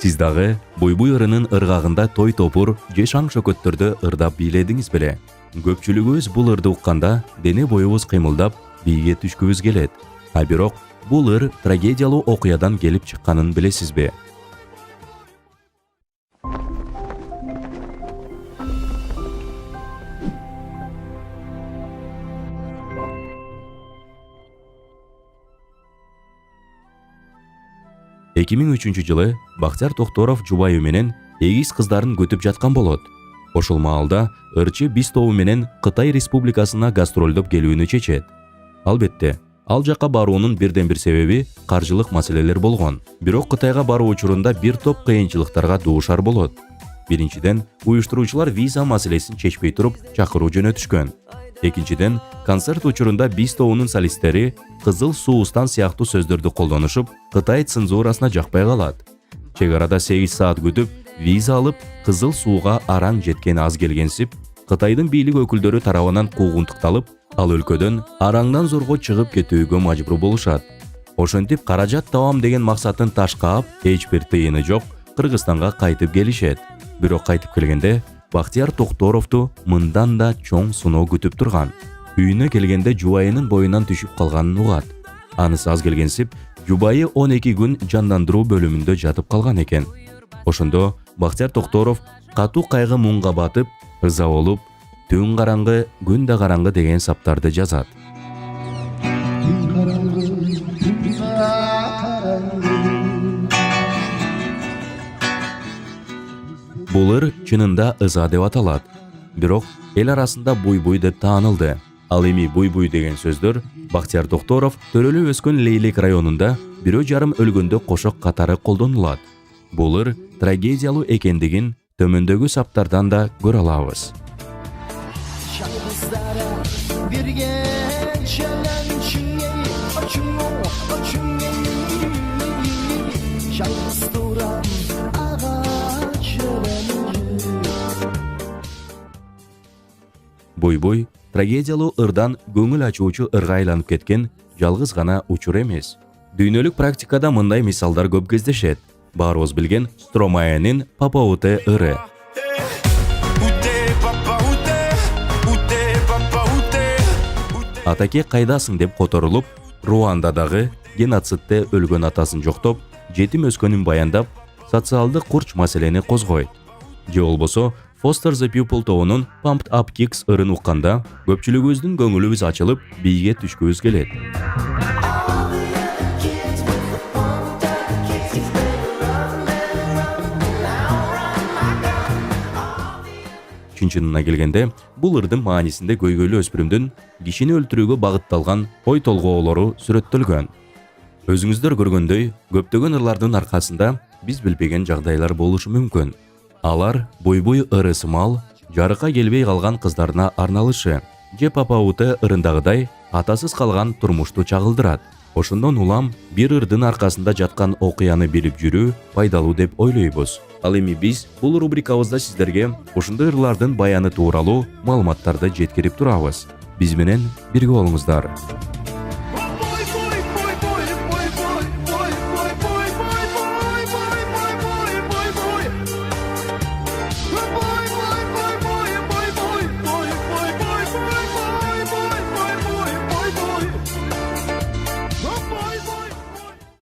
Сиз дагы буйбуй ырынын ыргагында той топур же шаң шөкөттөрдө ырдап бийледиңиз беле? Көпчүлүгүбүз бул ырды укканда дене боюбуз кыймылдап бийге түшкүбүз келет. А бирок бул ыр трагедиялуу окуядан келип чыкканын билесизби? жылы Бактияр Токторов жубайы менен эгиз кыздарын күтүп жаткан болот. Ошол маалда ырчы биз тобу менен Кытай Республикасына гастролдоп келүүнү чечет. Албетте, ал жака баруунун бирден бир себеби каржылык маселелер болгон. Бирок Кытайга баруу учурунда бир топ кыйынчылыктарга дуушар болот. Биринчиден, уюштуруучулар виза маселесин чечпей туруп чакыруу жөнөтүшкөн. Экинчиден, концерт учурунда биз тобунун солисттери кызыл суустан сыяктуу сөздөрдү колдонушуп, Кытай цензурасына жакпай калат. Чек арада 8 саат күтүп, виза алып, кызыл сууга араң жеткен аз келгенсип, Кытайдын бийлик өкүлдөрү тарабынан куугунтукталып, ал өлкөдөн араңдан зорго чыгып кетүүгө мажбур болушат. Ошентип каражат табам деген максатын ташкаап, эч бир тыйыны жок Кыргызстанга кайтып келишет. Бирок кайтып келгенде Бактияр Токторовду мындан да чоң сыноо күтүп турган. Үйүнө келгенде жубайынын боюнан түшүп калганын угат. Анысы аз келгенсип, жубайы 12 күн жандандыруу бөлүмүндө жатып калган экен. Ошондо Бактияр Токторов катуу кайгы муңга батып, ырза болуп, түн караңгы, күн да караңгы деген саптарды жазат. Бул ыр чынында ыза деп аталат. Бирок эл арасында буйбуй деп таанылды. Ал эми буйбуй деген сөздөр Бактияр Токторов төрөлүп өскөн Лейлек районунда 1,5 өлгөндө кошок катары колдонулат. Бул ыр трагедиялуу экендигин төмөндөгү саптардан да көрө алабыз. Буйбуй трагедиялуу ырдан көңүл ачуучу ырга айланып кеткен жалгыз гана учур эмес. Дүйнөлүк практикада мындай мисалдар көп кездешет. Баарыбыз билген Стромаянын Папауте ыры. Атаке кайдасың деп которулуп, Руандадагы геноцидте өлгөн атасын жоктоп, жетим өскөнүн баяндап, социалдык курч маселени козгойт. Же болбосо Foster the People тобунун Pumped Up Kicks ырын укканда, көпчүлүгүбүздүн көңүлүбүз ачылып, бийге түшкүбүз келет. Чынчынына келгенде, бул ырдын маанисинде көйгөйлүү өспүрүмдүн кишини өлтүрүүгө багытталган ой толгоолору сүрөттөлгөн. Өзүңүздөр көргөндөй, көптөгөн ырлардын аркасында биз билбеген жагдайлар болушу мүмкүн. Алар буйбуй ыры сымал, жарыкка келбей калган кыздарына арналышы, же Папауте ырындагыдай атасыз калган турмушту чагылдырат. Ошондон улам бир ырдын аркасында жаткан окуяны билип жүрүү пайдалуу деп ойлойбуз. Ал эми биз бул рубрикабызда сиздерге ушундай ырлардын баяны тууралуу маалыматтарды жеткирип турабыз. Биз менен бирге болуңуздар.